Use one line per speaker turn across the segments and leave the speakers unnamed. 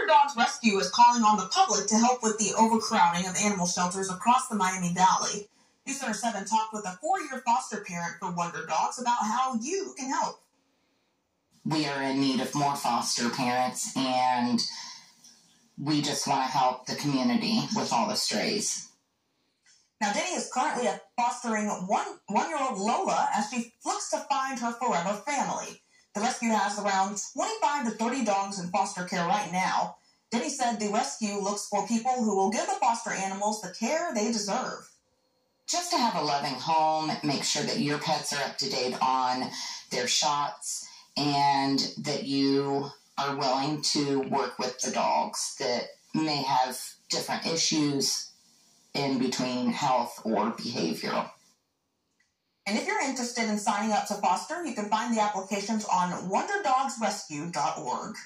Wonder Dogs Rescue is calling on the public to help with the overcrowding of animal shelters across the Miami Valley. News Center 7 talked with a 4-year foster parent for Wonder Dogs about how you can help.
We are in need of more foster parents, and we just want to help the community with all the strays.
Now, Denny is currently fostering one-year-old Lola as she looks to find her forever family. The rescue has around 25 to 30 dogs in foster care right now. Denny said the rescue looks for people who will give the foster animals the care they deserve.
Just to have a loving home, make sure that your pets are up to date on their shots, and that you are willing to work with the dogs that may have different issues in between health or behavioral.
And if you're interested in signing up to foster, you can find the applications on wonderdogsrescue.org.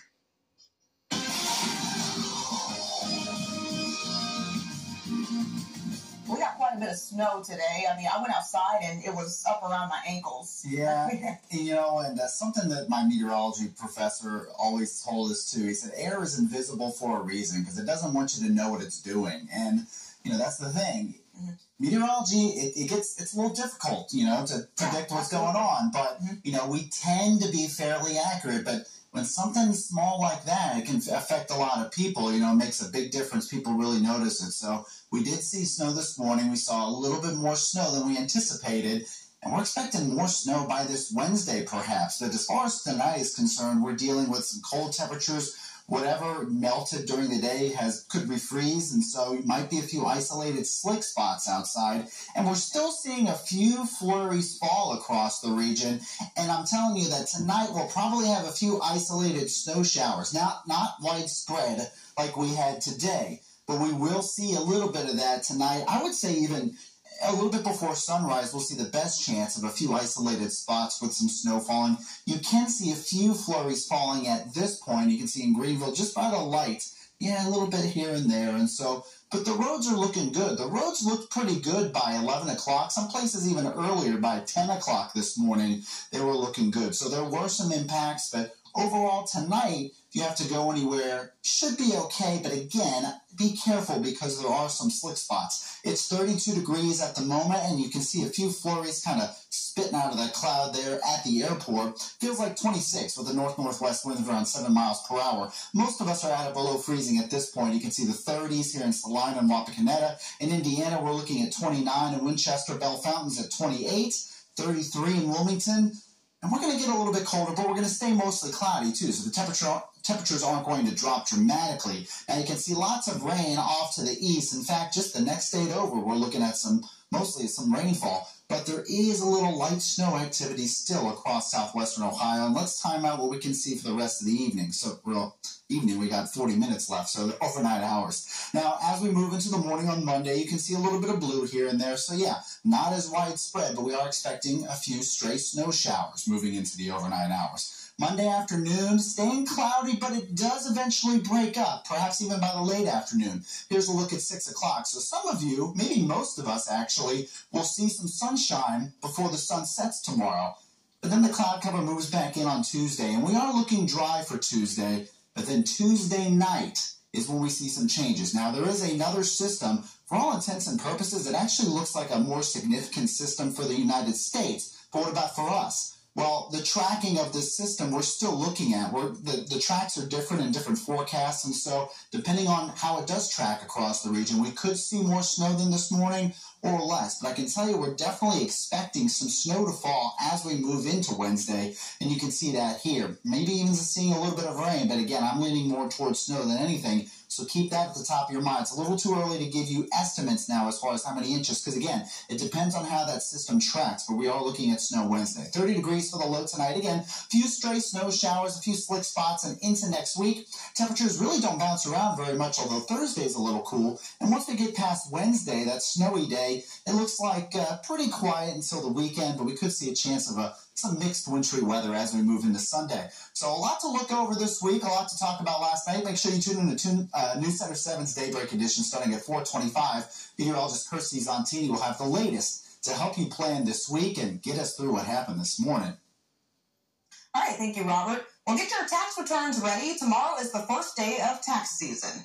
We got quite a bit of snow today. I mean, I went outside and it was up around my ankles.
Yeah, and something that my meteorology professor always told us too. He said, air is invisible for a reason because it doesn't want you to know what it's doing. And, that's the thing. Mm-hmm. Meteorology, it's a little difficult, to predict what's going on. But, we tend to be fairly accurate. But when something small like that, it can affect a lot of people. It makes a big difference. People really notice it. So we did see snow this morning. We saw a little bit more snow than we anticipated. And we're expecting more snow by this Wednesday, perhaps. But as far as tonight is concerned, we're dealing with some cold temperatures. Whatever melted during the day could refreeze, and so it might be a few isolated slick spots outside. And we're still seeing a few flurries fall across the region. And I'm telling you that tonight we'll probably have a few isolated snow showers. Not widespread like we had today, but we will see a little bit of that tonight. I would say even a little bit before sunrise, we'll see the best chance of a few isolated spots with some snow falling. You can see a few flurries falling at this point. You can see in Greenville, just by the light, a little bit here and there. And so, but the roads are looking good. The roads looked pretty good by 11 o'clock. Some places even earlier, by 10 o'clock this morning, they were looking good. So there were some impacts, but overall tonight, if you have to go anywhere, should be okay. But again, be careful because there are some slick spots. It's 32 degrees at the moment, and you can see a few flurries kind of spitting out of that cloud there at the airport. Feels like 26 with a north-northwest wind of around 7 miles per hour. Most of us are at or below freezing at this point. You can see the 30s here in Salina and Wapakoneta. In Indiana, we're looking at 29. In Winchester, Bell Fountain's at 28. 33 in Wilmington. And we're going to get a little bit colder, but we're going to stay mostly cloudy, too. So the temperatures aren't going to drop dramatically. Now, you can see lots of rain off to the east. In fact, just the next state over, we're looking at mostly some rainfall. But there is a little light snow activity still across southwestern Ohio. And let's time out what we can see for the rest of the evening. So, we got 40 minutes left, so overnight hours. Now, as we move into the morning on Monday, you can see a little bit of blue here and there. So, not as widespread, but we are expecting a few stray snow showers moving into the overnight hours. Monday afternoon, staying cloudy, but it does eventually break up, perhaps even by the late afternoon. Here's a look at 6 o'clock. So some of you, maybe most of us actually, will see some sunshine before the sun sets tomorrow. But then the cloud cover moves back in on Tuesday, and we are looking dry for Tuesday. But then Tuesday night is when we see some changes. Now, there is another system. For all intents and purposes, it actually looks like a more significant system for the United States. But what about for us? Well, the tracking of this system we're still looking at. The tracks are different in different forecasts, and so depending on how it does track across the region, we could see more snow than this morning or less. But I can tell you we're definitely expecting some snow to fall as we move into Wednesday, and you can see that here. Maybe even seeing a little bit of rain, but again, I'm leaning more towards snow than anything. So keep that at the top of your mind. It's a little too early to give you estimates now as far as how many inches, because again, it depends on how that system tracks, but we are looking at snow Wednesday. 30 degrees for the low tonight. Again, a few stray snow showers, a few slick spots, and into next week. Temperatures really don't bounce around very much, although Thursday is a little cool. And once we get past Wednesday, that snowy day, it looks like pretty quiet until the weekend, but we could see a chance of some mixed wintry weather as we move into Sunday. So a lot to look over this week, a lot to talk about last night. Make sure you tune in to News Center 7's Daybreak Edition starting at 4:25. Meteorologist Kirsty Zontini will have the latest to help you plan this week and get us through what happened this morning.
All right, thank you, Robert. Well, get your tax returns ready. Tomorrow is the first day of tax season.